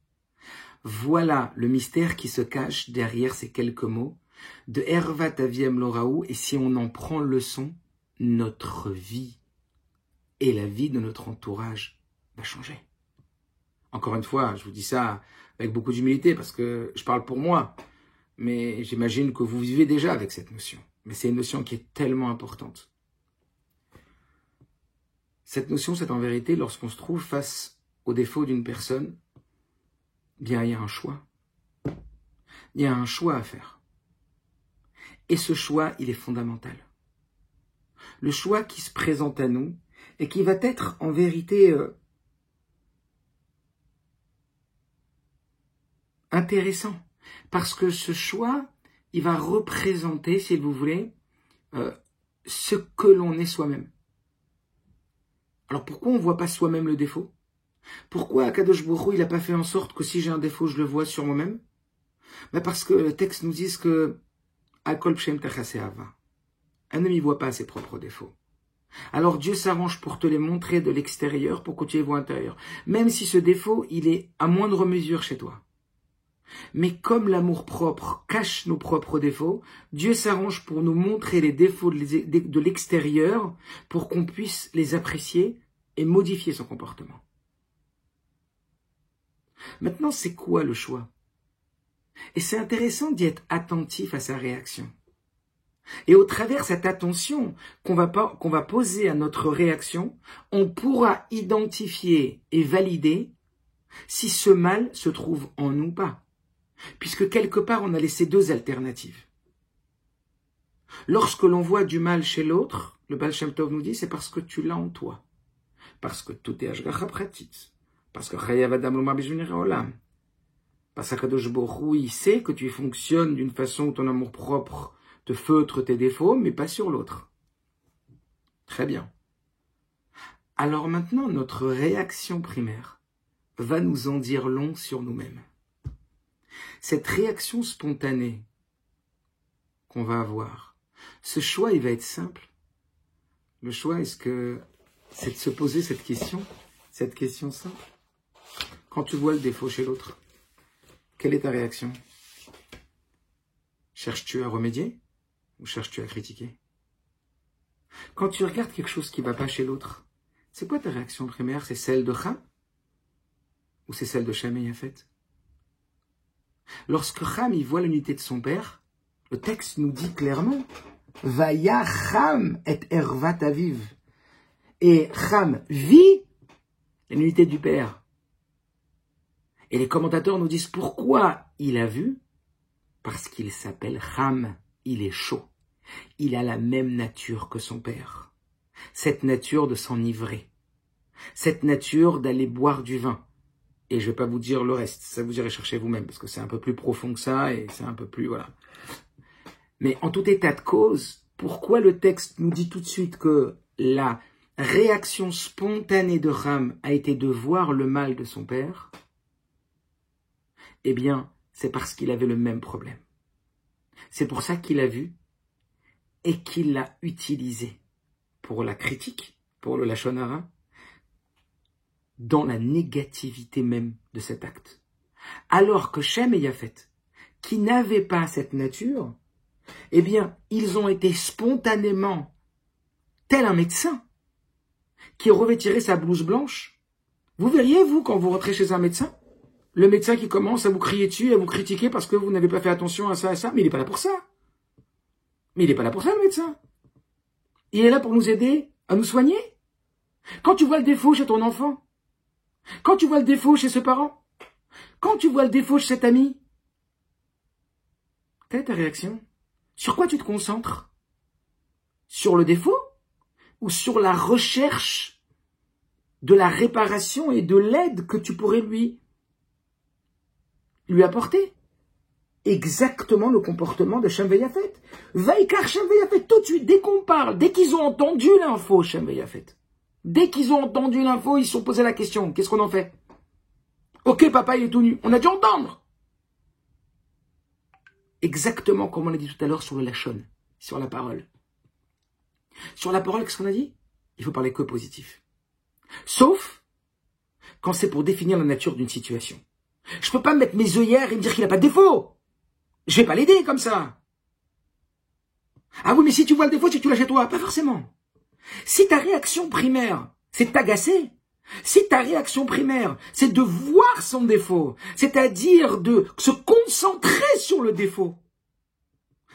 Voilà le mystère qui se cache derrière ces quelques mots de Ervat Aviem Loraou, et si on en prend leçon, notre vie et la vie de notre entourage va changer. Encore une fois, je vous dis ça avec beaucoup d'humilité parce que je parle pour moi, mais j'imagine que vous vivez déjà avec cette notion. Mais c'est une notion qui est tellement importante. Cette notion, c'est en vérité lorsqu'on se trouve face aux défauts d'une personne, bien il y a un choix. Il y a un choix à faire. Et ce choix, il est fondamental. Le choix qui se présente à nous et qui va être en vérité intéressant. Parce que ce choix, il va représenter, si vous voulez, ce que l'on est soi-même. Alors pourquoi on ne voit pas soi-même le défaut? Pourquoi Akadosh Baruch Hu, il n'a pas fait en sorte que si j'ai un défaut, je le vois sur moi-même? Parce que le texte nous dit que un homme ne voit pas ses propres défauts. Alors Dieu s'arrange pour te les montrer de l'extérieur pour que tu les vois à l'intérieur. Même si ce défaut, il est à moindre mesure chez toi. Mais comme l'amour-propre cache nos propres défauts, Dieu s'arrange pour nous montrer les défauts de l'extérieur pour qu'on puisse les apprécier et modifier son comportement. Maintenant, c'est quoi le choix? Et c'est intéressant d'y être attentif à sa réaction. Et au travers cette attention qu'on va poser à notre réaction, on pourra identifier et valider si ce mal se trouve en nous ou pas. Puisque quelque part, on a laissé deux alternatives. Lorsque l'on voit du mal chez l'autre, le Baal Shem Tov nous dit, c'est parce que tu l'as en toi. Parce que tout est Ashgacha Pratit. Parce que Chayav Adam Lomar B'Jvenir Olam. Parce que Kadosh Baruch Hu, il sait que tu fonctionnes d'une façon où ton amour propre te feutre tes défauts, mais pas sur l'autre. Très bien. Alors maintenant, notre réaction primaire va nous en dire long sur nous-mêmes. Cette réaction spontanée qu'on va avoir, ce choix, il va être simple. Le choix, c'est de se poser cette question simple. Quand tu vois le défaut chez l'autre, quelle est ta réaction? Cherches-tu à remédier ou cherches-tu à critiquer? Quand tu regardes quelque chose qui ne va pas chez l'autre, c'est quoi ta réaction primaire? C'est celle de Cham ou c'est celle de Shem et Yafet? Lorsque Cham il voit l'unité de son père, le texte nous dit clairement Vaya Cham et Ervat Aviv. Et Cham vit l'unité du père. Et les commentateurs nous disent pourquoi il a vu? Parce qu'il s'appelle Cham, il est chaud. Il a la même nature que son père. Cette nature de s'enivrer. Cette nature d'aller boire du vin. Et je ne vais pas vous dire le reste, ça vous irez chercher vous-même, parce que c'est un peu plus profond que ça, et c'est un peu plus, voilà. Mais en tout état de cause, pourquoi le texte nous dit tout de suite que la réaction spontanée de Cham a été de voir le mal de son père? Eh bien, c'est parce qu'il avait le même problème. C'est pour ça qu'il a vu et qu'il l'a utilisé pour la critique, pour le Lachon Hara, dans la négativité même de cet acte. Alors que Shem et Yafet, qui n'avaient pas cette nature, eh bien, ils ont été spontanément, tel un médecin, qui revêtirait sa blouse blanche. Vous verriez, vous, quand vous rentrez chez un médecin, le médecin qui commence à vous crier dessus, à vous critiquer parce que vous n'avez pas fait attention à ça, mais il n'est pas là pour ça. Mais il n'est pas là pour ça, le médecin. Il est là pour nous aider à nous soigner. Quand tu vois le défaut chez ton enfant, quand tu vois le défaut chez ce parent, quand tu vois le défaut chez cet ami, quelle est ta réaction? Sur quoi tu te concentres? Sur le défaut ou sur la recherche de la réparation et de l'aide que tu pourrais lui apporter? Exactement le comportement de Shem et Yafet. Vaikar Shem et Yafet, tout de suite, dès qu'on parle, dès qu'ils ont entendu l'info, Shem et Yafet, dès qu'ils ont entendu l'info, ils se sont posé la question, qu'est-ce qu'on en fait? Ok, papa, il est tout nu. On a dû entendre. Exactement comme on l'a dit tout à l'heure sur le Lachon, sur la parole. Sur la parole, qu'est-ce qu'on a dit? Il faut parler que positif. Sauf quand c'est pour définir la nature d'une situation. Je peux pas me mettre mes œillères et me dire qu'il n'a pas de défaut. Je vais pas l'aider comme ça. Ah oui, mais si tu vois le défaut, c'est que tu l'as chez toi. Pas forcément. Si ta réaction primaire, c'est de t'agacer, si ta réaction primaire, c'est de voir son défaut, c'est-à-dire de se concentrer sur le défaut,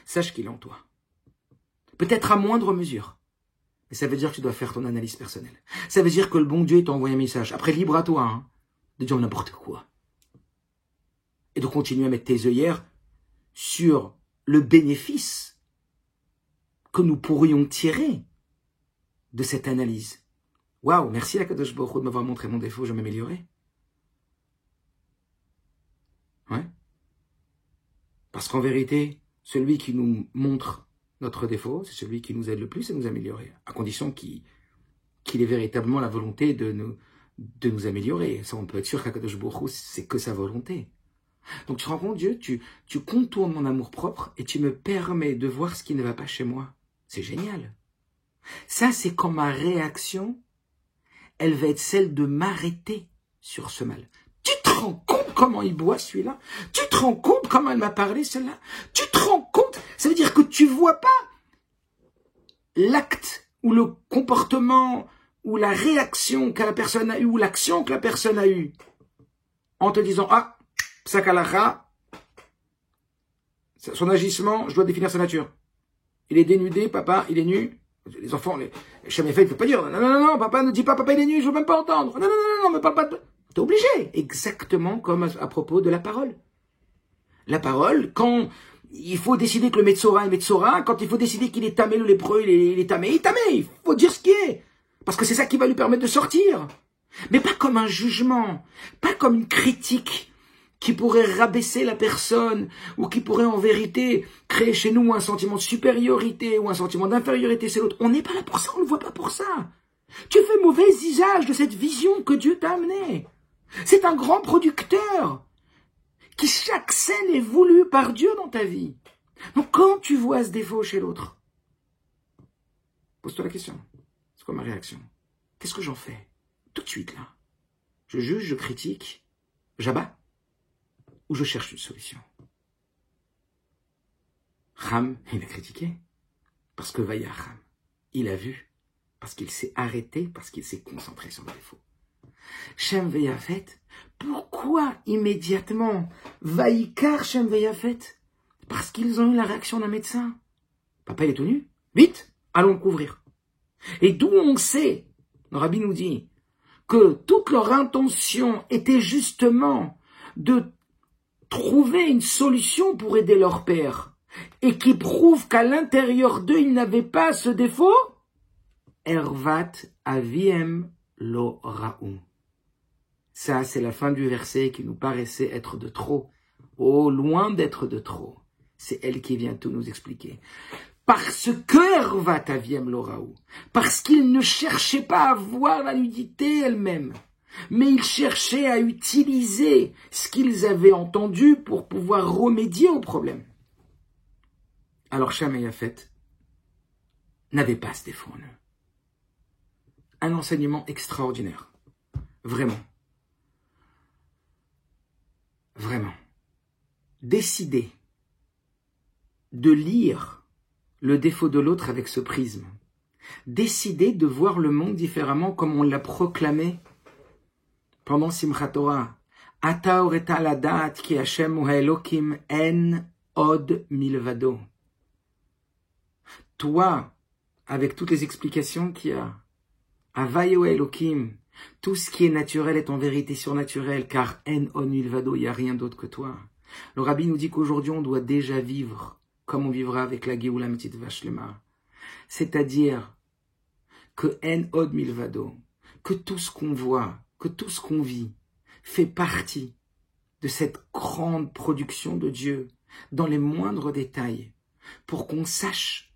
sache qu'il est en toi. Peut-être à moindre mesure. Mais ça veut dire que tu dois faire ton analyse personnelle. Ça veut dire que le bon Dieu t'a envoyé un message. Après, libre à toi, hein, de dire n'importe quoi. Et de continuer à mettre tes œillères sur le bénéfice que nous pourrions tirer de cette analyse. Waouh, merci à Kadosh Baruch Hu de m'avoir montré mon défaut, je vais m'améliorer. Ouais. Parce qu'en vérité, celui qui nous montre notre défaut, c'est celui qui nous aide le plus à nous améliorer, à condition qu'il ait véritablement la volonté de nous améliorer. Ça, on peut être sûr qu'Akadosh Baruch Hu, c'est que sa volonté. Donc tu te rends compte, Dieu, tu contournes mon amour propre et tu me permets de voir ce qui ne va pas chez moi. C'est génial. Ça, c'est quand ma réaction, elle va être celle de m'arrêter sur ce mal. Tu te rends compte comment il boit celui-là? Tu te rends compte comment elle m'a parlé celle-là? Tu te rends compte? Ça veut dire que tu vois pas l'acte ou le comportement ou la réaction que la personne a eue ou l'action que la personne a eue en te disant « Ah, psakalacha, son agissement, je dois définir sa nature. Il est dénudé, papa, il est nu. » Les enfants, les chemins faits, il ne faut pas dire « Non, non, non, non, papa ne dit pas papa il est nu, je ne veux même pas entendre. Non, non, non, non, mais parle pas de... » T'es obligé, exactement comme à propos de la parole. La parole, quand il faut décider que le Metzora est Metzora, quand il faut décider qu'il est tamé, le lépreux, il est tamé, il faut dire ce qui est. Parce que c'est ça qui va lui permettre de sortir. Mais pas comme un jugement, pas comme une critique qui pourrait rabaisser la personne ou qui pourrait en vérité créer chez nous un sentiment de supériorité ou un sentiment d'infériorité, c'est l'autre. On n'est pas là pour ça, on ne le voit pas pour ça. Tu fais mauvais usage de cette vision que Dieu t'a amenée. C'est un grand producteur qui chaque scène est voulue par Dieu dans ta vie. Donc quand tu vois ce défaut chez l'autre, pose-toi la question. C'est quoi ma réaction? Qu'est-ce que j'en fais? Tout de suite là. Je juge, je critique, j'abats ou je cherche une solution. Ham, il a critiqué parce que Vaya Ham, il a vu parce qu'il s'est arrêté, parce qu'il s'est concentré sur le défaut. Shem Veyafet, pourquoi immédiatement Vaïkar Shem Veyafet? Parce qu'ils ont eu la réaction d'un médecin. Papa, il est tout nu. Vite, allons le couvrir. Et d'où on sait, le Rabbi nous dit, que toute leur intention était justement de trouver une solution pour aider leur père, et qui prouve qu'à l'intérieur d'eux, ils n'avaient pas ce défaut. Ervat aviem lo raou. Ça, c'est la fin du verset qui nous paraissait être de trop. Oh, loin d'être de trop. C'est elle qui vient tout nous expliquer. Parce que Ervat aviem lo raou. Parce qu'ils ne cherchaient pas à voir la nudité elle-même. Mais ils cherchaient à utiliser ce qu'ils avaient entendu pour pouvoir remédier au problème. Alors Shem et Yafet n'avaient pas ce défaut en eux. Un enseignement extraordinaire. Vraiment. Vraiment. Décider de lire le défaut de l'autre avec ce prisme. Décider de voir le monde différemment comme on l'a proclamé pendant Simchat Torah. Ata oreta ladat ki Hashem hu Elokim en od milvado. Toi, avec toutes les explications qu'il y a, Havayu Elokim, tout ce qui est naturel est en vérité surnaturel, car en od milvado, il n'y a rien d'autre que toi. Le Rabbi nous dit qu'aujourd'hui, on doit déjà vivre comme on vivra avec la Geoula Mitzvah Shlema. C'est-à-dire que en od milvado, que tout ce qu'on voit, que tout ce qu'on vit fait partie de cette grande production de Dieu dans les moindres détails pour qu'on sache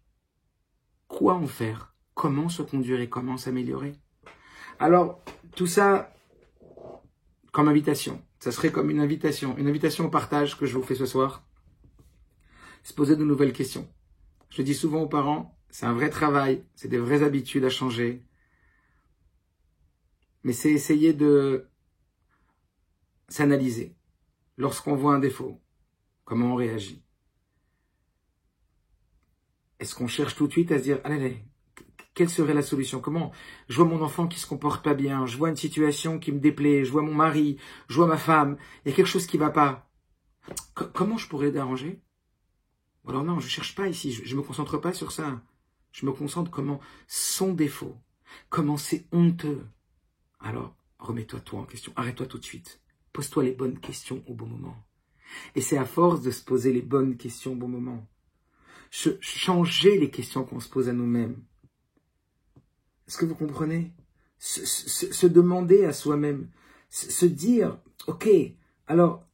quoi en faire, comment se conduire et comment s'améliorer. Alors, tout ça comme invitation. Ça serait comme une invitation au partage que je vous fais ce soir. Se poser de nouvelles questions. Je dis souvent aux parents, c'est un vrai travail, c'est des vraies habitudes à changer. Mais c'est essayer de s'analyser. Lorsqu'on voit un défaut, comment on réagit? Est-ce qu'on cherche tout de suite à se dire, allez, quelle serait la solution? Comment? Je vois mon enfant qui se comporte pas bien, je vois une situation qui me déplaît, je vois mon mari, je vois ma femme, il y a quelque chose qui va pas. Comment je pourrais l'arranger? Alors non, je cherche pas ici, je me concentre pas sur ça. Je me concentre comment son défaut, comment c'est honteux. Alors, remets-toi toi en question, arrête-toi tout de suite. Pose-toi les bonnes questions au bon moment. Et c'est à force de se poser les bonnes questions au bon moment. Changer les questions qu'on se pose à nous-mêmes. Est-ce que vous comprenez? Se demander à soi-même, se dire, ok, alors,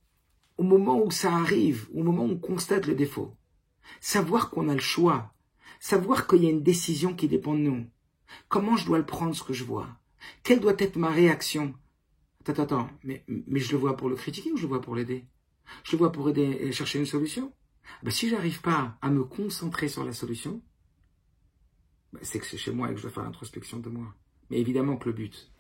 au moment où ça arrive, au moment où on constate le défaut, savoir qu'on a le choix, savoir qu'il y a une décision qui dépend de nous. Comment je dois le prendre, ce que je vois? Quelle doit être ma réaction? Attends, mais je le vois pour le critiquer ou je le vois pour l'aider? Je le vois pour aider et chercher une solution? Si j'arrive pas à me concentrer sur la solution, c'est que c'est chez moi et que je dois faire l'introspection de moi. Mais évidemment que le but,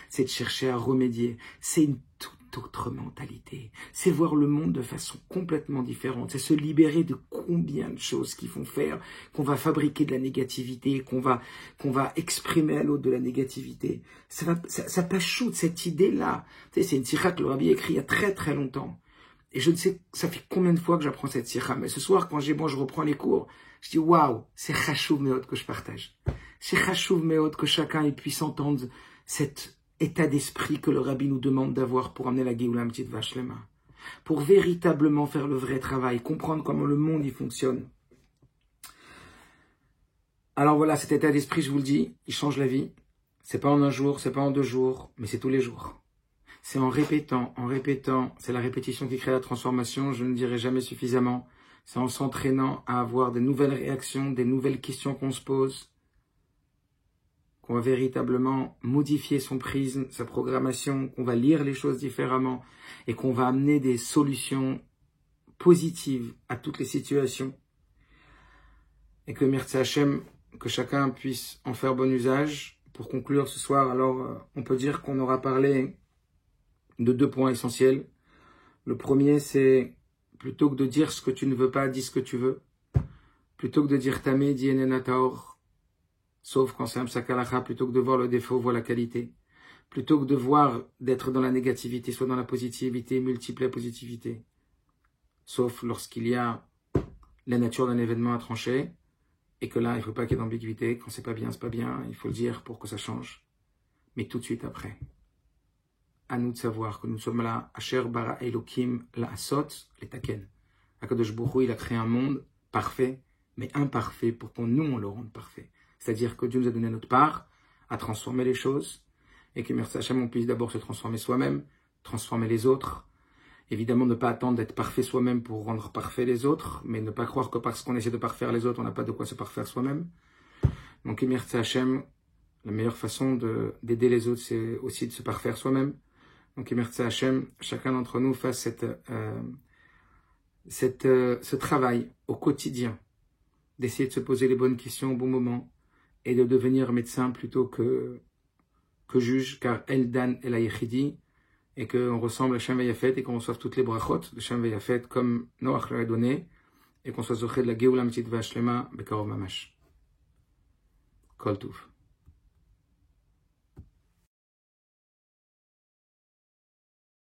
c'est de chercher à remédier. C'est une toute autre mentalité. C'est voir le monde de façon complètement différente. C'est se libérer de combien de choses qui font faire qu'on va fabriquer de la négativité, qu'on va exprimer à l'autre de la négativité. Ça pachoute cette idée-là. Tu sais, c'est une sikha que le Rabbi a écrit il y a très très longtemps. Et je ne sais, ça fait combien de fois que j'apprends cette sikha. Mais ce soir, quand je reprends les cours, je dis waouh, c'est chachouv meod que je partage. C'est chachouv meod que chacun puisse entendre cet état d'esprit que le Rabbi nous demande d'avoir pour amener la Géoula Petite Vache Lema. Pour véritablement faire le vrai travail, comprendre comment le monde y fonctionne. Alors voilà, cet état d'esprit, je vous le dis, il change la vie. C'est pas en un jour, c'est pas en 2 jours, mais c'est tous les jours. C'est en répétant, c'est la répétition qui crée la transformation, je ne dirai jamais suffisamment. C'est en s'entraînant à avoir des nouvelles réactions, des nouvelles questions qu'on se pose, qu'on va véritablement modifier son prisme, sa programmation, qu'on va lire les choses différemment et qu'on va amener des solutions positives à toutes les situations. Et que Mirza Hashem, que chacun puisse en faire bon usage. Pour conclure ce soir, alors on peut dire qu'on aura parlé de 2 points essentiels. Le premier, c'est plutôt que de dire ce que tu ne veux pas, dis ce que tu veux. Plutôt que de dire tamé, dis enena taor. Sauf quand c'est un psakalacha, plutôt que de voir le défaut, vois la qualité. Plutôt que de voir, d'être dans la négativité, soit dans la positivité, multiplie la positivité. Sauf lorsqu'il y a la nature d'un événement à trancher, et que là, il ne faut pas qu'il y ait d'ambiguïté. Quand c'est pas bien, il faut le dire pour que ça change. Mais tout de suite après. À nous de savoir que nous sommes là, Asher bara Elokim la asot les taken. Akadosh Baruch Hu, il a créé un monde parfait, mais imparfait pour qu'on on le rende parfait. C'est-à-dire que Dieu nous a donné notre part à transformer les choses et que Mirza Hashem, on puisse d'abord se transformer soi-même, transformer les autres. Évidemment, ne pas attendre d'être parfait soi-même pour rendre parfait les autres, mais ne pas croire que parce qu'on essaie de parfaire les autres, on n'a pas de quoi se parfaire soi-même. Donc, Mirza Hashem, la meilleure façon d'aider les autres, c'est aussi de se parfaire soi-même. Donc, Mirza Hashem, chacun d'entre nous fasse ce travail au quotidien, d'essayer de se poser les bonnes questions au bon moment et de devenir médecin plutôt que juge, car El Dan El Ayechidi, et qu'on ressemble à Shem Veyafet et qu'on reçoive toutes les brachot de Shem Veyafet comme Noach leur a donné, et qu'on soit zoché de la Géoula Petite Vache Lema Bekarov Mamash. Kol Touf.